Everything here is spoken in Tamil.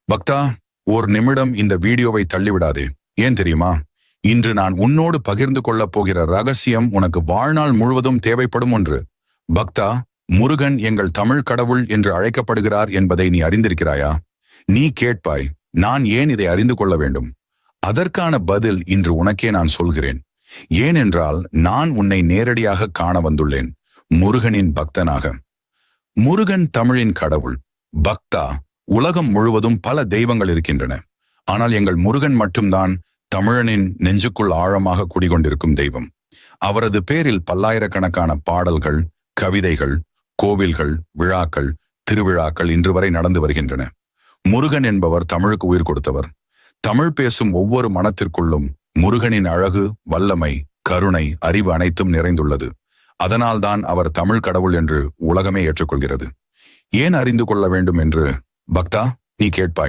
பக்தா, ஒரு நிமிடம் இந்த வீடியோவை தள்ளிவிடாதே. ஏன் தெரியுமா? இன்று நான் உன்னோடு பகிர்ந்து கொள்ளப் போகிற ரகசியம் உனக்கு வாழ்நாள் முழுவதும் தேவைப்படும் ஒன்று. பக்தா, முருகன் எங்கள் தமிழ் கடவுள் என்று அழைக்கப்படுகிறார் என்பதை நீ அறிந்திருக்கிறாயா? நீ கேட்பாய், நான் ஏன் இதை அறிந்து கொள்ள வேண்டும்? அதற்கான பதில் இன்று உனக்கே நான் சொல்கிறேன். ஏனென்றால் நான் உன்னை நேரடியாக காண வந்துள்ளேன், முருகனின் பக்தனாக. முருகன் தமிழின் கடவுள். பக்தா, உலகம் முழுவதும் பல தெய்வங்கள் இருக்கின்றன. ஆனால் எங்கள் முருகன் மட்டும்தான் தமிழனின் நெஞ்சுக்குள் ஆழமாக குடிகொண்டிருக்கும் தெய்வம். அவரது பேரில் பல்லாயிரக்கணக்கான பாடல்கள், கவிதைகள், கோவில்கள், விழாக்கள், திருவிழாக்கள் இன்று வரை நடந்து வருகின்றன. முருகன் என்பவர் தமிழுக்கு உயிர் கொடுத்தவர். தமிழ் பேசும் ஒவ்வொரு மனத்திற்குள்ளும் முருகனின் அழகு, வல்லமை, கருணை, அறிவு அனைத்தும் நிறைந்துள்ளது. அதனால்தான் அவர் தமிழ் கடவுள் என்று உலகமே ஏற்றுக்கொள்கிறது. ஏன் அறிந்து கொள்ள வேண்டும் என்று பக்தா நீ கேட்பாய்.